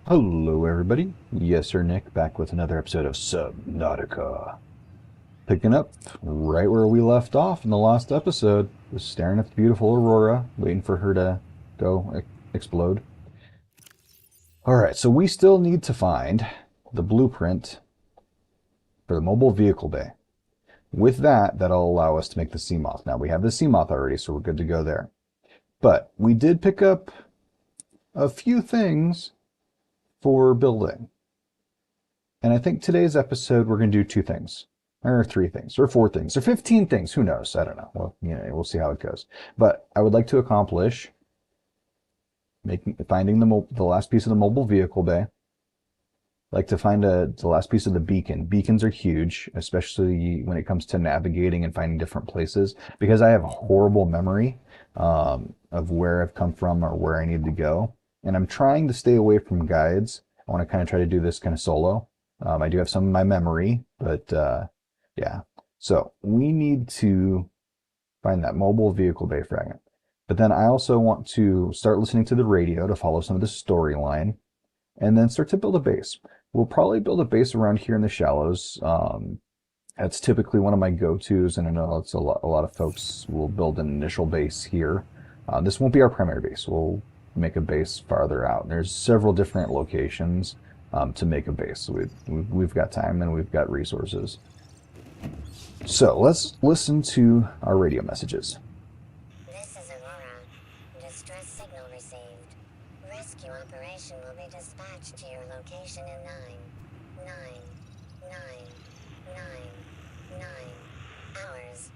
Hello everybody, yes sir Nick back with another episode of Subnautica. Picking up right where we left off in the last episode, just staring at the beautiful Aurora, waiting for her to go explode. Alright, so we still need to find the blueprint for the mobile vehicle bay. With that, that'll allow us to make the Seamoth. Now we have the Seamoth already, so we're good to go there. But we did pick up a few things for building. And I think today's episode we're going to do 2 things, or 3 things, or 4 things, or 15 things. Who knows? I don't know. Well, we'll see how it goes. But I would like to accomplish finding the last piece of the mobile vehicle bay. I'd like to find the last piece of the beacon. Beacons are huge, especially when it comes to navigating and finding different places, because I have a horrible memory of where I've come from or where I need to go. And I'm trying to stay away from guides. I want to kind of try to do this kind of solo. I do have some in my memory, but yeah. So we need to find that mobile vehicle bay fragment. But then I also want to start listening to the radio to follow some of the storyline, and then start to build a base. We'll probably build a base around here in the shallows. That's typically one of my go-tos, and I know it's a lot of folks will build an initial base here. This won't be our primary base. We'll make a base farther out. There's several different locations to make a base. So we've got time and we've got resources. So let's listen to our radio messages. This is Aurora. Distress signal received. Rescue operation will be dispatched to your location in 9 hours.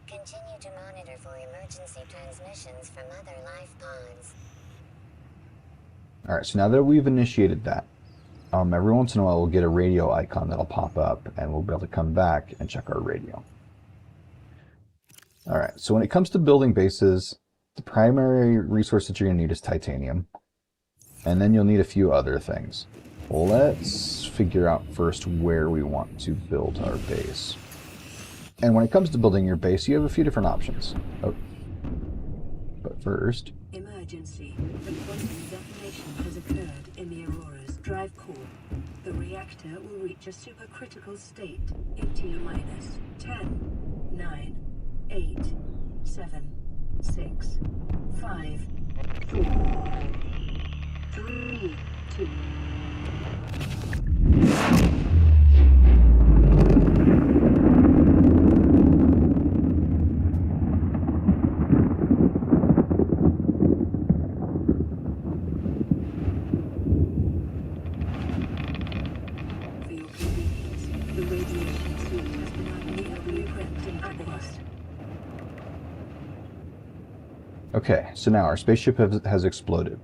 Continue to monitor for emergency transmissions from other life pods. Alright, so now that we've initiated that, every once in a while we'll get a radio icon that'll pop up and we'll be able to come back and check our radio. Alright, so when it comes to building bases, the primary resource that you're going to need is titanium. And then you'll need a few other things. Well, let's figure out first where we want to build our base. And when it comes to building your base, you have a few different options. Oh. But first... Emergency. The quantum detonation has occurred in the Aurora's drive core. The reactor will reach a supercritical state in T-minus 10, 9, 8, 7, 6, 5, 4, 3, 2. Okay, so now our spaceship has exploded.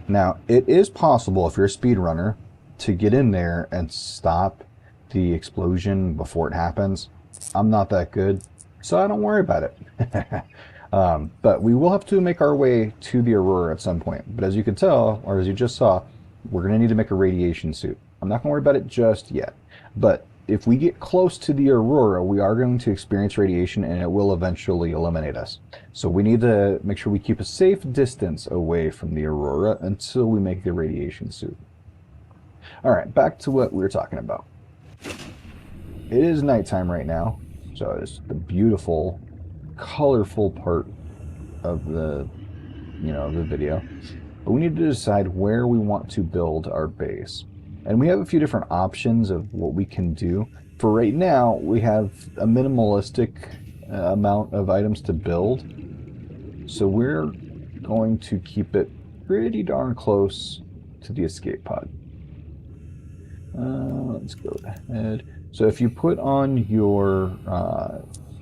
Now, it is possible, if you're a speedrunner, to get in there and stop the explosion before it happens. I'm not that good, so I don't worry about it. But we will have to make our way to the Aurora at some point. But as you can tell, or as you just saw, we're going to need to make a radiation suit. I'm not going to worry about it just yet. But if we get close to the Aurora, we are going to experience radiation and it will eventually eliminate us. So we need to make sure we keep a safe distance away from the Aurora until we make the radiation suit. Alright, back to what we were talking about. It is nighttime right now, so it's the beautiful, colorful part of the video. But we need to decide where we want to build our base. And we have a few different options of what we can do. For right now, we have a minimalistic amount of items to build. So we're going to keep it pretty darn close to the escape pod. Let's go ahead. So if you put on your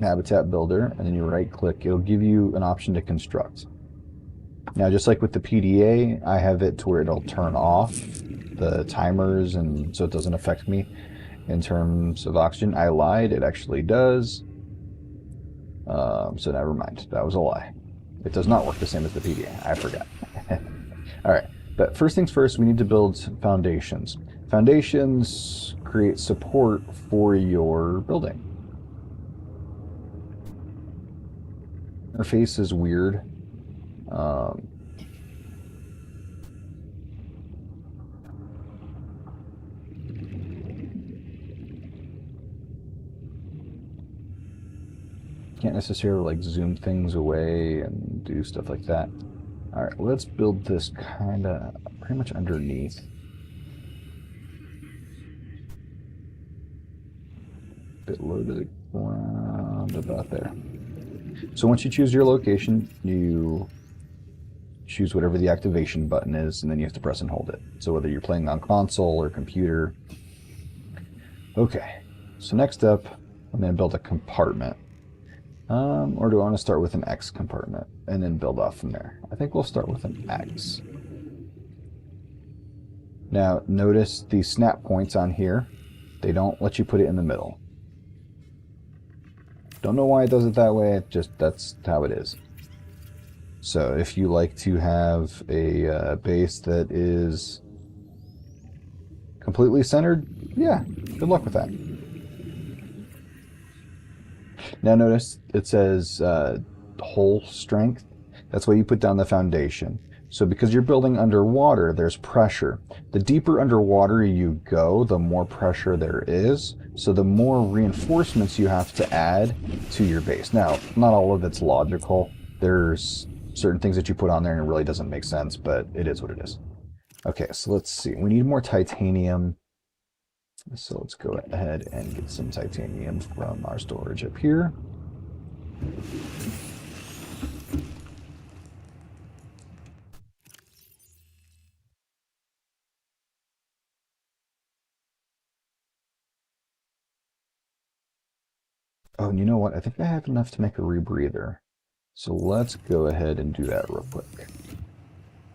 habitat builder and then you right click, it'll give you an option to construct. Now, just like with the PDA, I have it to where it'll turn off the timers, and so it doesn't affect me in terms of oxygen. I lied, it actually does. So never mind, that was a lie. It does not work the same as the PDA, I forgot. Alright, but first things first, we need to build foundations. Foundations create support for your building. interface is weird. Um, can't necessarily like zoom things away and do stuff like that. All right, let's build this kind of pretty much underneath. Bit low to the ground, about there. So once you choose your location, you choose whatever the activation button is, and then you have to press and hold it. So whether you're playing on console or computer. Okay, so next up, I'm going to build a compartment. Or do I want to start with an X compartment and then build off from there? I think we'll start with an X. Now, notice the snap points on here. They don't let you put it in the middle. Don't know why it does it that way, that's how it is. So if you like to have a base that is completely centered, yeah, good luck with that. Now notice it says hull strength. That's why you put down the foundation. So because you're building underwater, there's pressure. The deeper underwater you go, the more pressure there is. So the more reinforcements you have to add to your base. Now, not all of it's logical. There's certain things that you put on there and it really doesn't make sense, but it is what it is. Okay, so let's see. We need more titanium. So let's go ahead and get some titanium from our storage up here. Oh, and you know what? I think I have enough to make a rebreather. So let's go ahead and do that real quick.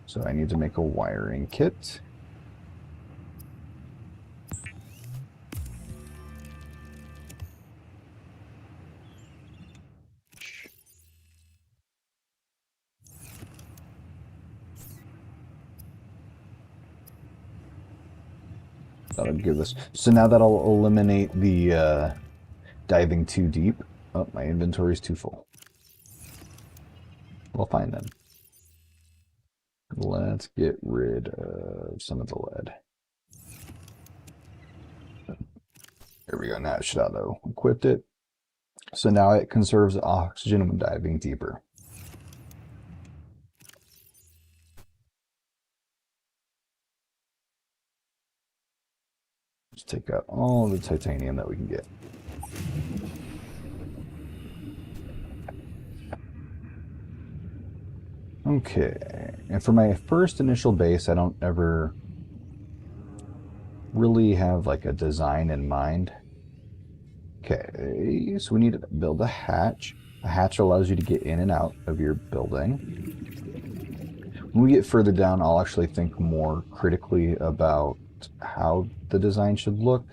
So I need to make a wiring kit. That'll give us... So now that'll eliminate the diving too deep. Oh, my inventory's too full. We'll find them. Let's get rid of some of the lead. There we go. Now it should auto equipped it. So now it conserves oxygen when diving deeper. Let's take out all the titanium that we can get. Okay, and for my first initial base, I don't ever really have like a design in mind. Okay, so we need to build a hatch. A hatch allows you to get in and out of your building. When we get further down, I'll actually think more critically about how the design should look.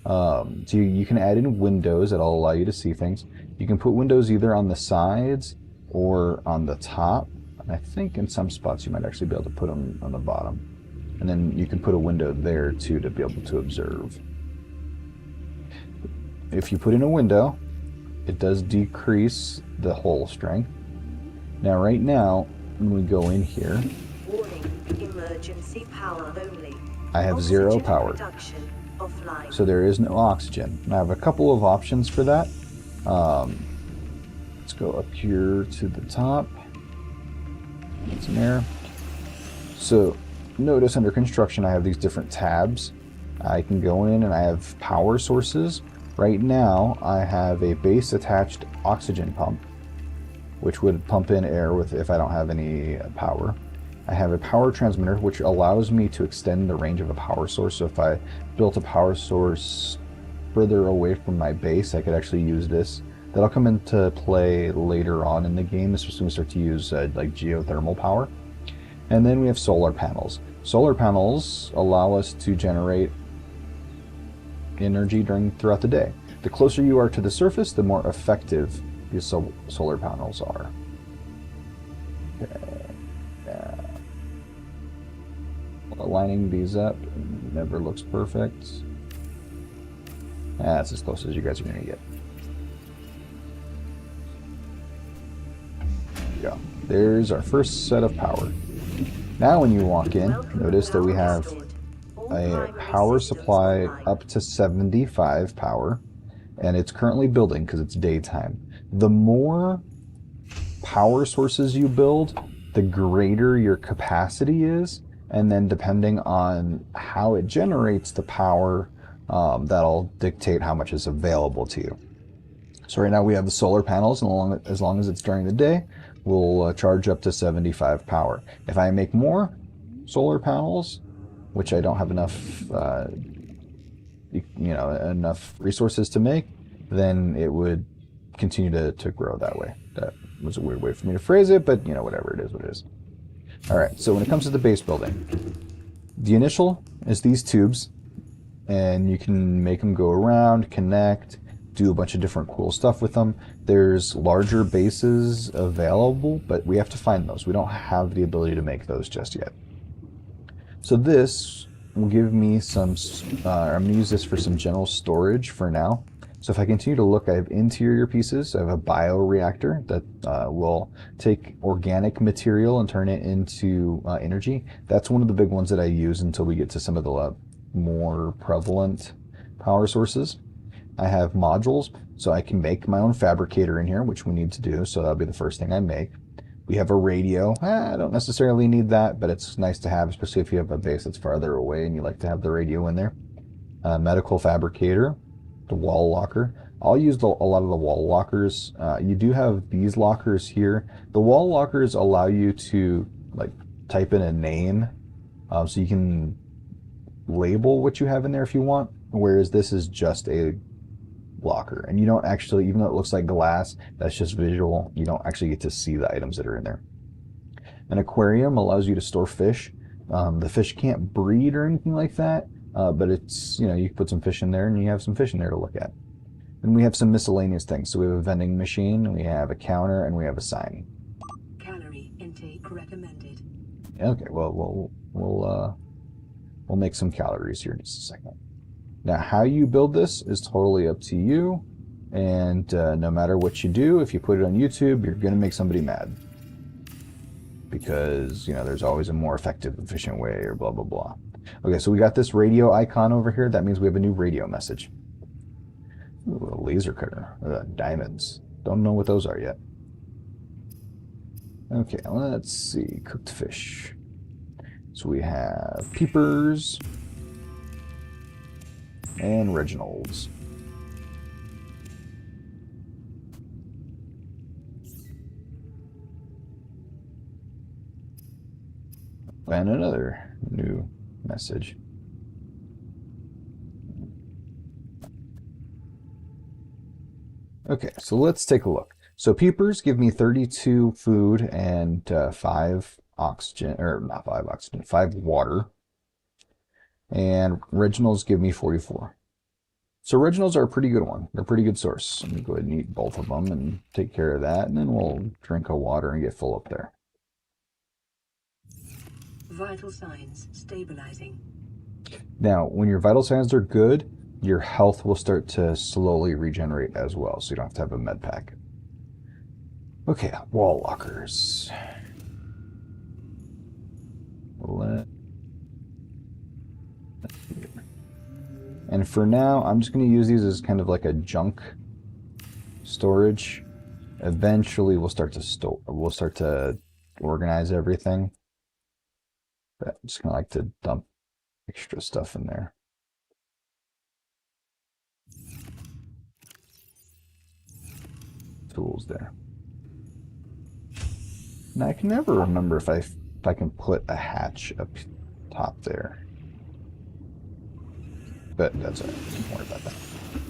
So you can add in windows that'll allow you to see things. You can put windows either on the sides or on the top. And I think in some spots you might actually be able to put them on the bottom. And then you can put a window there too to be able to observe. If you put in a window, it does decrease the hull strength. Now right now, when we go in here, Warning, emergency power only. I have zero power. So there is no oxygen. And I have a couple of options for that. Let's go up here to the top. Get some air. So notice under construction I have these different tabs. I can go in and I have power sources. Right now I have a base attached oxygen pump, which would pump in air with if I don't have any power. I have a power transmitter, which allows me to extend the range of a power source. So if I built a power source further away from my base, I could actually use this. That'll come into play later on in the game, especially when we start to use like geothermal power. And then we have solar panels. Solar panels allow us to generate energy throughout the day. The closer you are to the surface, the more effective these solar panels are. Okay. Aligning these up never looks perfect. That's as close as you guys are going to get. there's our first set of power. Now when you walk in, notice that we have a power supply up to 75 power, and it's currently building because it's daytime. The more power sources you build, the greater your capacity is, and then depending on how it generates the power, that'll dictate how much is available to you. So right now we have the solar panels, and as long as it's during the day, we'll charge up to 75 power. If I make more solar panels, which I don't have enough, enough resources to make, then it would continue to grow that way. That was a weird way for me to phrase it, but whatever, it is what it is. All right, so when it comes to the base building, the initial is these tubes, and you can make them go around, connect, do a bunch of different cool stuff with them. There's larger bases available, but we have to find those. We don't have the ability to make those just yet. So this will give me some, I'm going to use this for some general storage for now. So if I continue to look, I have interior pieces. I have a bioreactor that will take organic material and turn it into energy. That's one of the big ones that I use until we get to some of the more prevalent power sources. I have modules, so I can make my own fabricator in here, which we need to do, so that'll be the first thing I make. We have a radio. I don't necessarily need that, but it's nice to have, especially if you have a base that's farther away and you like to have the radio in there. Medical fabricator, the wall locker. I'll use a lot of the wall lockers. You do have these lockers here. The wall lockers allow you to type in a name, so you can label what you have in there if you want, whereas this is just a locker, and you don't actually, even though it looks like glass, that's just visual, you don't actually get to see the items that are in there. An aquarium allows you to store fish. The fish can't breed or anything like that, but it's, you can put some fish in there and you have some fish in there to look at. And we have some miscellaneous things. So we have a vending machine, we have a counter, and we have a sign. Calorie intake recommended. Okay, well we'll make some calories here in just a second. Now, how you build this is totally up to you, and no matter what you do, if you put it on YouTube, you're going to make somebody mad. Because, there's always a more effective, efficient way, or blah, blah, blah. Okay, so we got this radio icon over here. That means we have a new radio message. Ooh, a laser cutter. Diamonds. Don't know what those are yet. Okay, let's see. Cooked fish. So we have peepers and Reginald's. And another new message. Okay, so let's take a look. So peepers give me 32 food and 5 oxygen, or not 5 oxygen, 5 water. And Reginald's give me 44. So Reginald's are a pretty good one. They're a pretty good source. Let me go ahead and eat both of them and take care of that, and then we'll drink our water and get full up there. Vital signs stabilizing. Now, when your vital signs are good, your health will start to slowly regenerate as well, so you don't have to have a med pack. Okay, wall lockers. And for now, I'm just going to use these as kind of like a junk storage. Eventually, we'll start to organize everything. But I'm just going to like to dump extra stuff in there. Tools there. Now I can never remember if I can put a hatch up top there. But that's all right. Don't worry about that.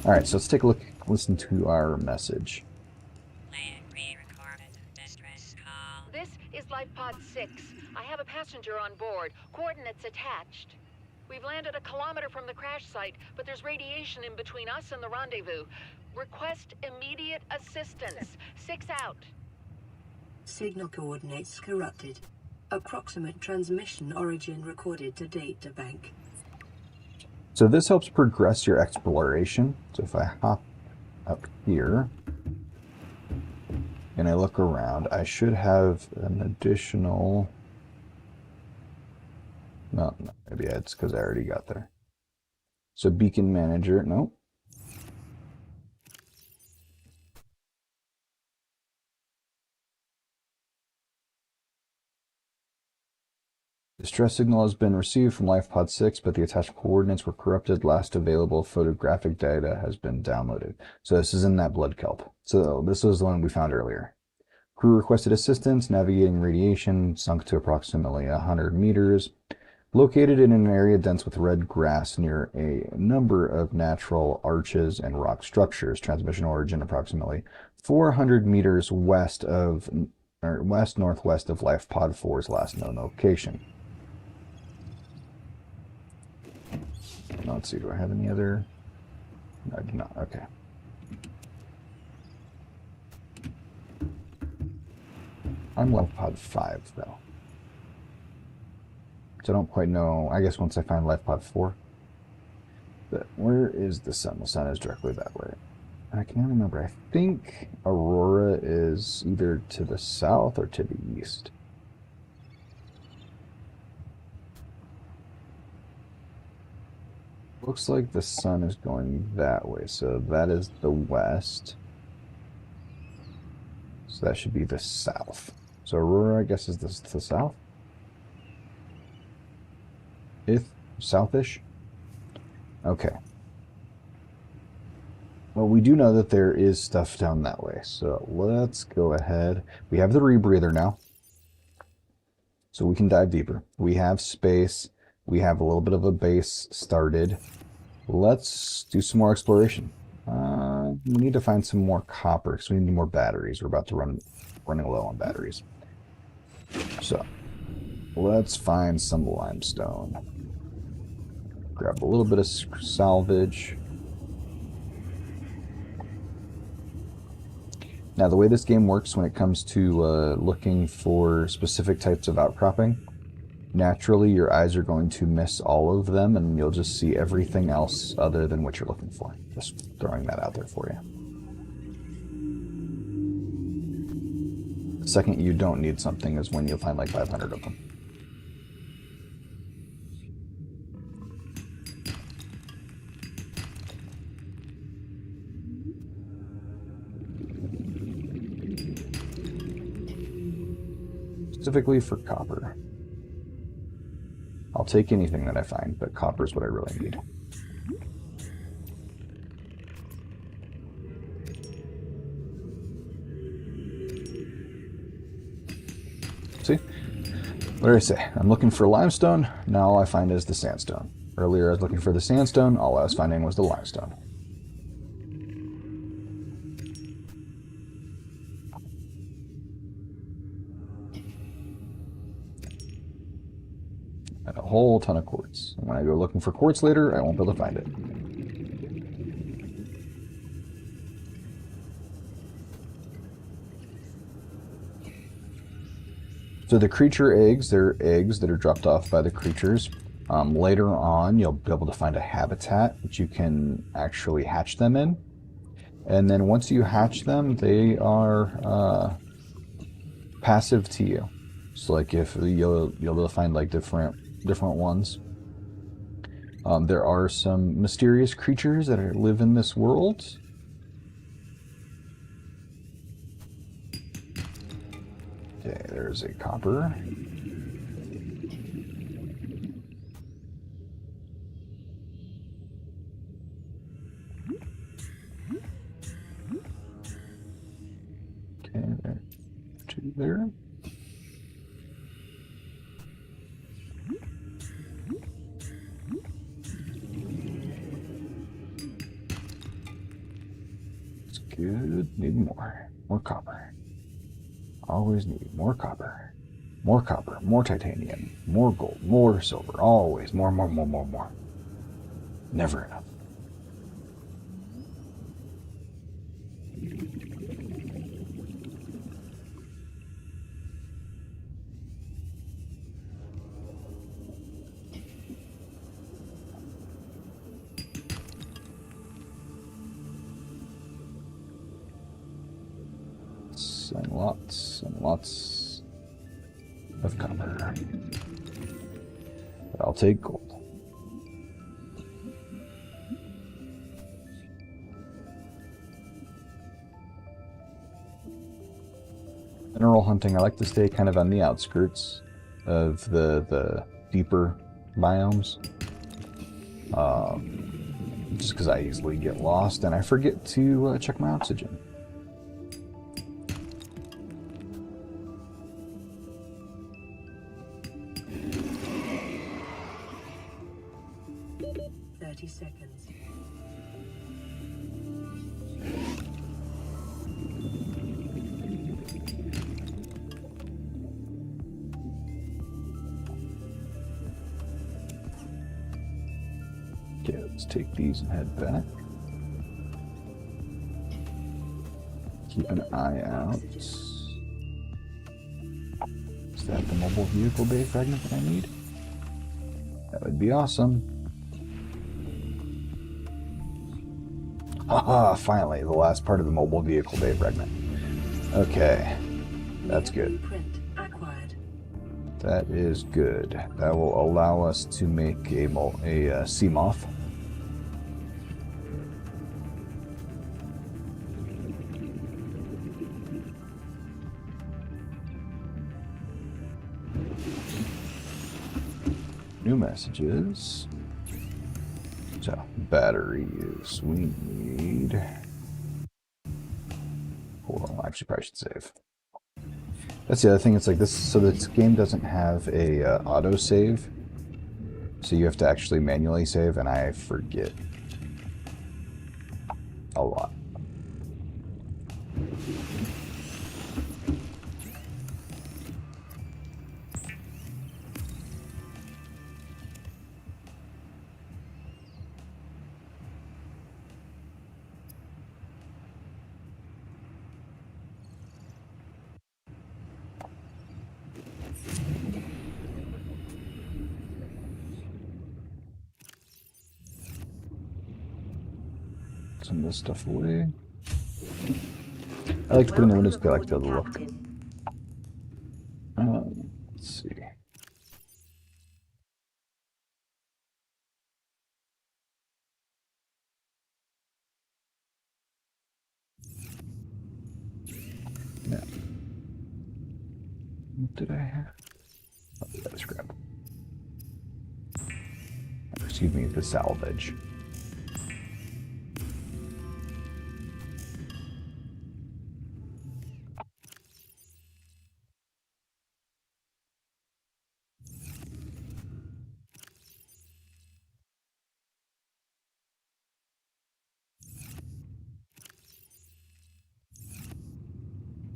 All right, so let's take a look. Listen to our message. This is Life Pod 6. I have a passenger on board. Coordinates attached. We've landed a kilometer from the crash site, but there's radiation in between us and the rendezvous. Request immediate assistance. 6 out. Signal coordinates corrupted. Approximate transmission origin recorded to data bank. So this helps progress your exploration. So if I hop up here, and I look around, I should have an additional... No, maybe it's because I already got there. So beacon manager, nope. Distress signal has been received from LifePod 6, but the attached coordinates were corrupted. Last available photographic data has been downloaded. So this is in that blood kelp. So this was the one we found earlier. Crew requested assistance, navigating radiation, sunk to approximately 100 meters. Located in an area dense with red grass near a number of natural arches and rock structures. Transmission origin approximately 400 meters west northwest of Life Pod 4's last known location. Let's see, do I have any other? No, I do not. Okay. I'm Life Pod 5 though. So I don't quite know. I guess once I find Life Pod 4. But where is the sun? The sun is directly that way. I can't remember. I think Aurora is either to the south or to the east. Looks like the sun is going that way. So that is the west. So that should be the south. So Aurora, I guess, is the south? Southish? Okay. Well, we do know that there is stuff down that way, so let's go ahead. We have the rebreather now, so we can dive deeper. We have space. We have a little bit of a base started. Let's do some more exploration. We need to find some more copper, because we need more batteries. We're about to running low on batteries. So, let's find some limestone. Grab a little bit of salvage. Now, the way this game works when it comes to looking for specific types of outcropping, naturally your eyes are going to miss all of them and you'll just see everything else other than what you're looking for. Just throwing that out there for you. The second you don't need something is when you'll find like 500 of them. Specifically for copper. I'll take anything that I find, but copper is what I really need. See? What did I say? I'm looking for limestone, now all I find is the sandstone. Earlier I was looking for the sandstone, all I was finding was the limestone. And a whole ton of quartz. And when I go looking for quartz later, I won't be able to find it. So the creature eggs, they're eggs that are dropped off by the creatures. Later on, you'll be able to find a habitat which you can actually hatch them in. And then once you hatch them, they are passive to you. So like if you'll be able to find like different ones. There are some mysterious creatures that live in this world. Okay, there's a copper. Okay, there. Two there. It's good. Need more. More copper. Always need more copper. More copper, more titanium, more gold, more silver. Always more. Never enough. Let's lots and lots and lots of copper. But I'll take gold. Mineral hunting, I like to stay kind of on the outskirts of the deeper biomes. Just because I easily get lost and I forget to check my oxygen. Seconds. Okay, let's take these and head back. Keep an eye out. Is that the mobile vehicle bay fragment that I need? That would be awesome. Haha, finally, the last part of the mobile vehicle bay fragment. Okay, that's good. That is good. That will allow us to make a sea moth. New messages. So, batteries. We need... Hold on, I actually probably should save. That's the other thing, it's like this, so this game doesn't have a auto save. So you have to actually manually save, and I forget a lot. Some of this stuff away. I like to put in the windows because I like the look. Let's see. Yeah. What did I have? Oh, that's scrap. Excuse me, the salvage.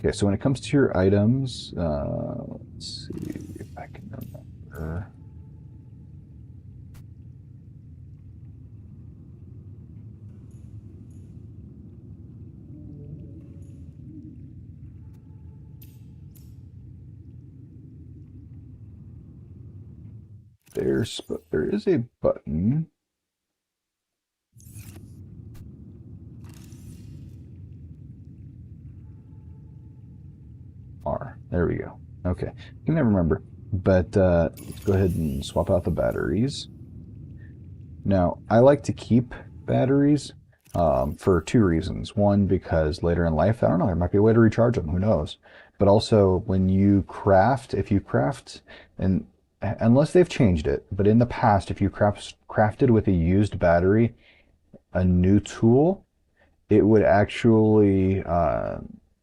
Okay, so when it comes to your items, let's see if I can remember. There is a button. R. There we go. Okay. I can never remember. But let's go ahead and swap out the batteries. Now, I like to keep batteries for two reasons. One, because later in life, I don't know, there might be a way to recharge them. Who knows? But also, when you craft, if you craft, and unless they've changed it, but in the past, if you crafted with a used battery, a new tool, it would actually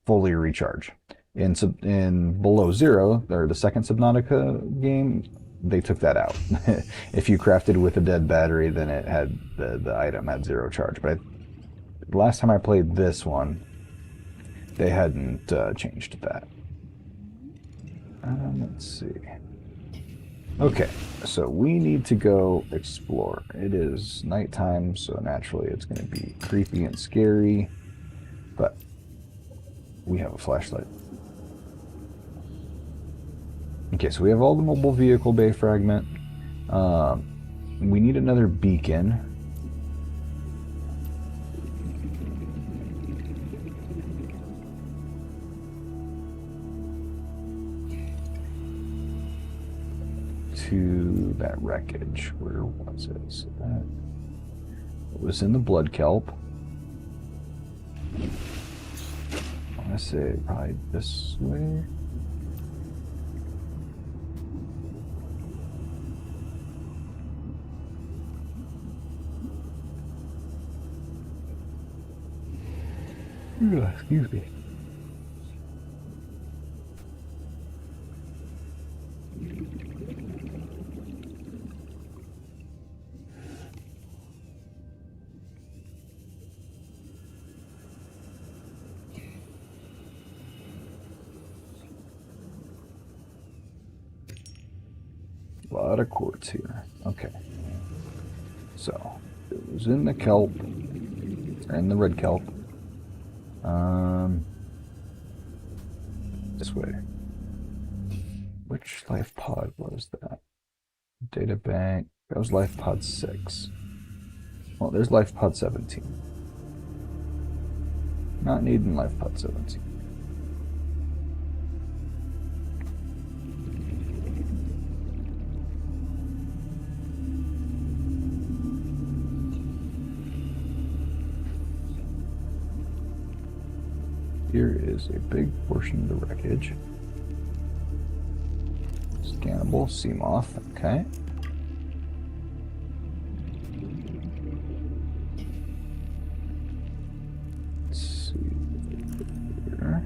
fully recharge. In Below Zero, or the second Subnautica game, they took that out. If you crafted with a dead battery, then it had the item had zero charge. But last time I played this one, they hadn't changed that. Let's see. Okay, so we need to go explore. It is nighttime, so naturally it's going to be creepy and scary, but we have a flashlight. Okay, so we have all the mobile vehicle bay fragment. We need another beacon. to that wreckage. Where was it? So that it was in the blood kelp. I want to say probably this way. Excuse me. A lot of quartz here. Okay. So, it was in the kelp, or in the red kelp. This way. Which life pod was that? Data bank. That was life pod 6. Well, there's life pod 17. Not needing life pod 17. Here is a big portion of the wreckage. Scannable, Seamoth, okay. Let's see here.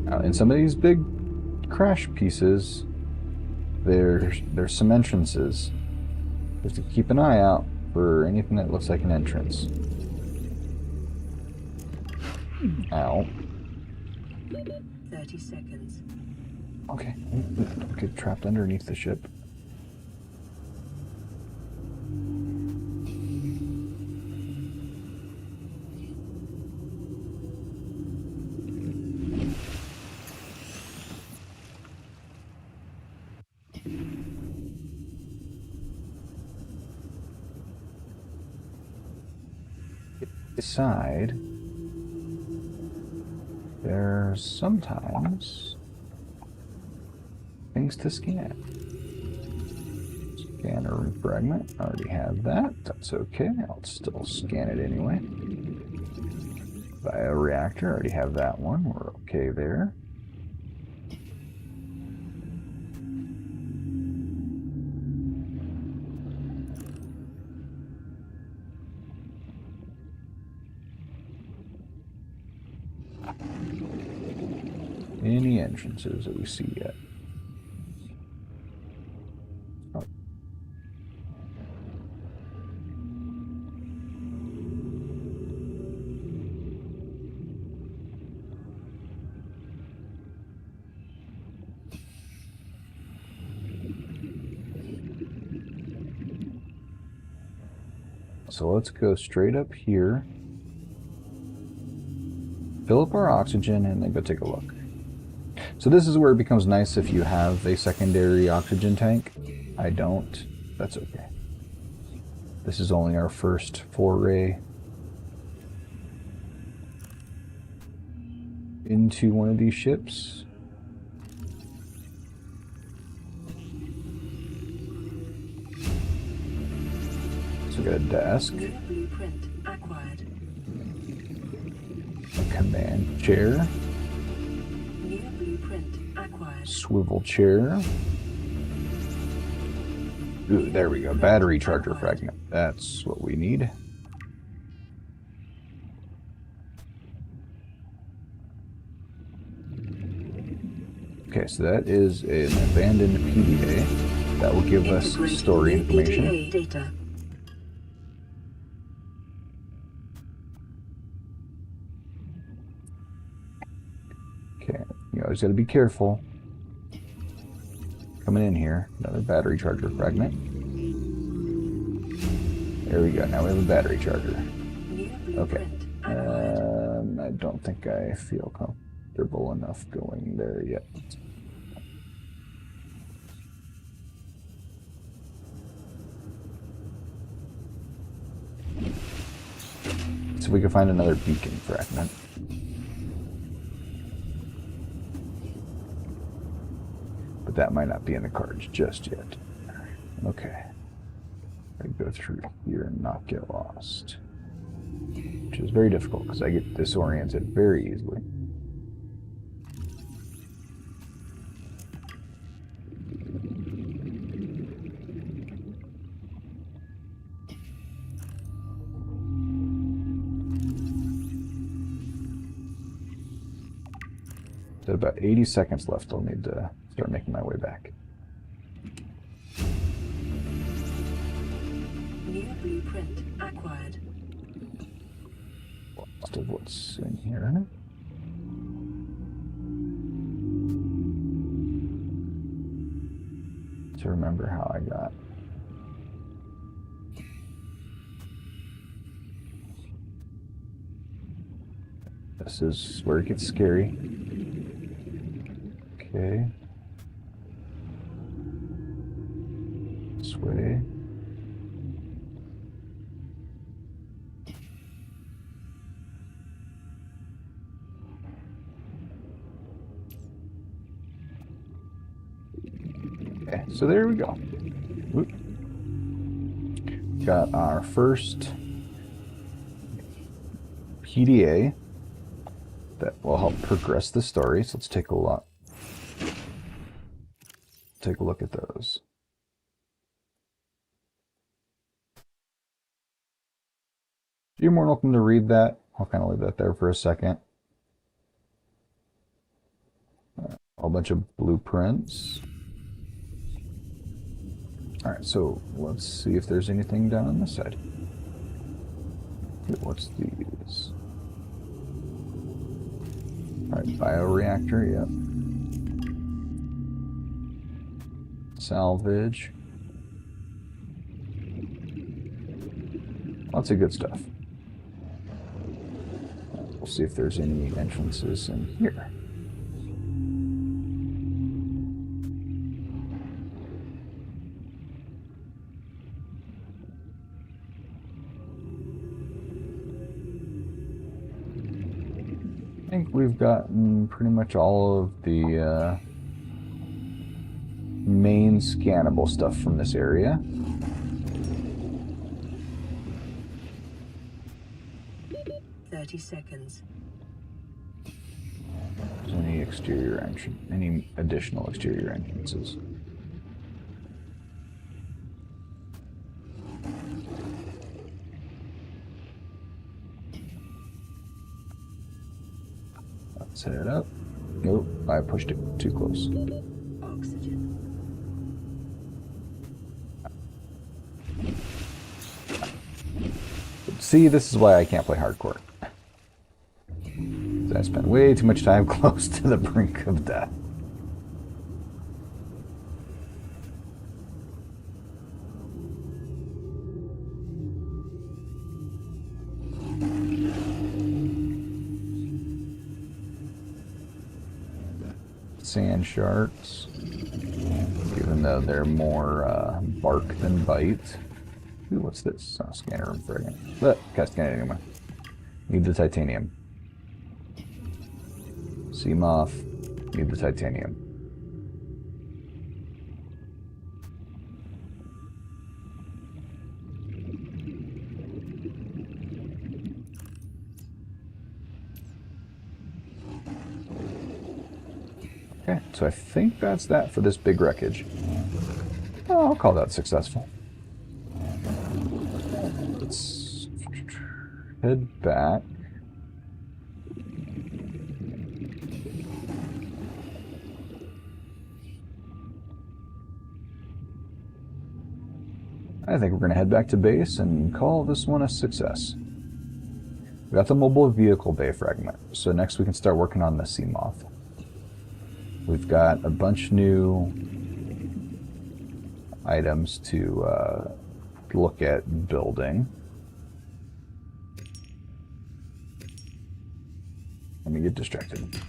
Now, in some of these big crash pieces, there's some entrances. You have to keep an eye out for anything that looks like an entrance. Ow. 30 seconds. Okay, don't get trapped underneath the ship. Side, there's sometimes things to scan. Scanner fragment, I already have that. That's okay. I'll still scan it anyway. Bioreactor, I already have that one. We're okay there. Any entrances that we see yet? Oh. So let's go straight up here, fill up our oxygen, and then go take a look. So this is where it becomes nice if you have a secondary oxygen tank. I don't. That's okay. This is only our first foray into one of these ships. So we got a desk, New blueprint acquired. a command chair, New blueprint acquired. swivel chair. Ooh, there we go. Battery charger fragment. That's what we need. Okay, so that is an abandoned PDA. That will give us story information. PDA data. Okay, you always got to be careful. Coming in here, another battery charger fragment. There we go. Now we have a battery charger. New Okay. blueprint acquired. I don't think I feel comfortable enough going there yet. So we can find another beacon fragment. that might not be in the cards just yet. Okay. I go through here and not get lost. Which is very difficult because I get disoriented very easily. At about 80 seconds left, I'll need to start making my way back. New blueprint acquired. Most of what's in here. To remember how I got. This is where it gets scary. Okay. This way. Okay, so there we go. Whoop. Got our first PDA that will help progress the story. So let's take a look. Take a look at those. You're more than welcome to read that. I'll kind of leave that there for a second. A whole bunch of blueprints. Alright, so let's see if there's anything down on this side. What's these? Alright, bioreactor, yep. Salvage. Lots of good stuff. We'll see if there's any entrances in here. I think we've gotten pretty much all of the main scannable stuff from this area. Seconds. Any exterior entrance? Any additional exterior entrances? Let's head up. Nope, I pushed it too close. Oxygen. See, this is why I can't play hardcore. I spent way too much time close to the brink of death. Sand sharks, even though they're more bark than bite. Ooh, what's this? Oh, scanner room fragment. But can't scan it anymore. Need the titanium. Sea moth. Need the titanium. Okay, so I think that's that for this big wreckage. Oh, I'll call that successful. Let's head back. I think we're going to head back to base and call this one a success. We got the mobile vehicle bay fragment, so next we can start working on the sea moth. We've got a bunch new items to look at building. Let me get distracted.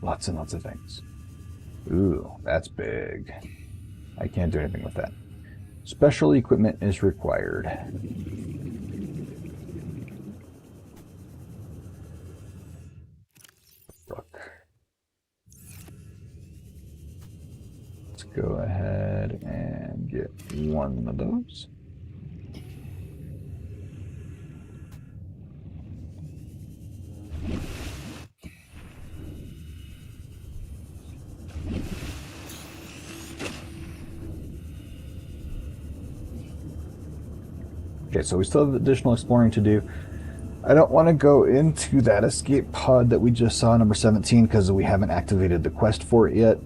Lots and lots of things. Ooh, that's big. I can't do anything with that. Special equipment is required. Look. one of those. Okay, so we still have additional exploring to do. I don't want to go into that escape pod that we just saw, number 17, because we haven't activated the quest for it yet.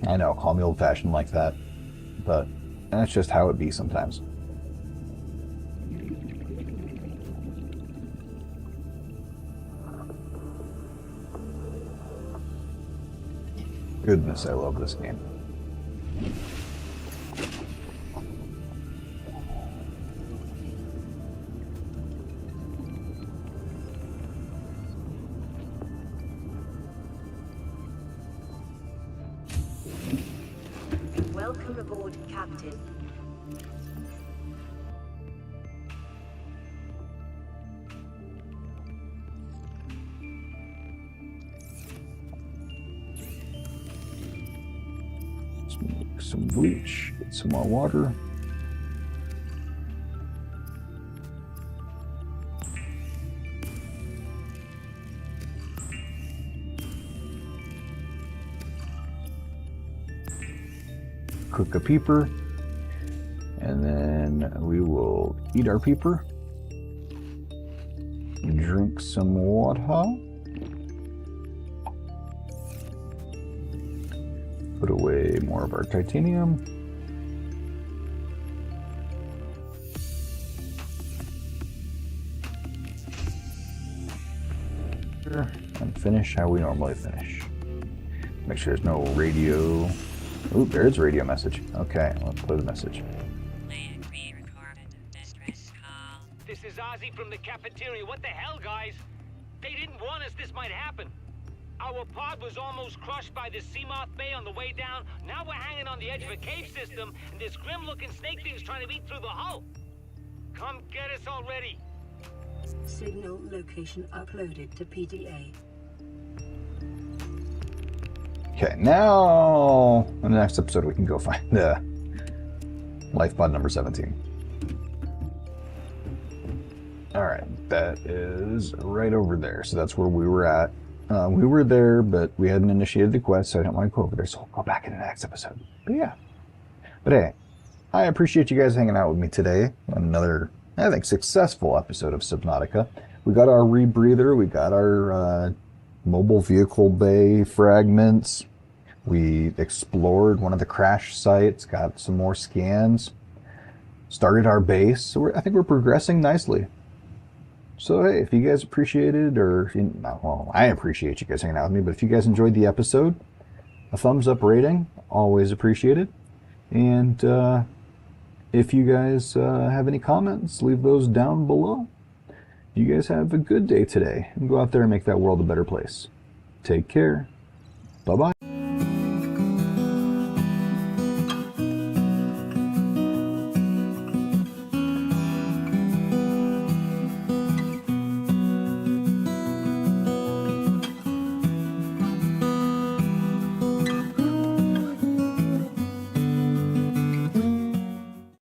I know, call me old-fashioned like that, but that's just how it be sometimes. Goodness, I love this game. Welcome aboard, Captain. Let's make some bleach, get some more water. Cook a peeper, and then we will eat our peeper, drink some water, put away more of our titanium, and finish how we normally finish. Make sure there's no radio. Ooh, there's a radio message. Okay, let's play the message. This is Ozzy from the cafeteria. What the hell, guys? They didn't warn us this might happen. Our pod was almost crushed by this Seamoth Bay on the way down. Now we're hanging on the edge of a cave system, and this grim-looking snake thing's trying to eat through the hull. Come get us already. Signal location uploaded to PDA. Okay, now in the next episode we can go find the life pod number 17. Alright, that is right over there. So that's where we were at. We were there, but we hadn't initiated the quest, so I didn't want to go over there. So we'll go back in the next episode. But yeah. But hey, I appreciate you guys hanging out with me today on another, I think, successful episode of Subnautica. We got our rebreather, we got our mobile vehicle bay fragments. We explored one of the crash sites, got some more scans, started our base. So I think we're progressing nicely. So hey, if you guys appreciated, well, I appreciate you guys hanging out with me, but if you guys enjoyed the episode, a thumbs up rating, always appreciated. And if you guys have any comments, leave those down below. You guys have a good day today, and go out there and make that world a better place. Take care. Bye-bye.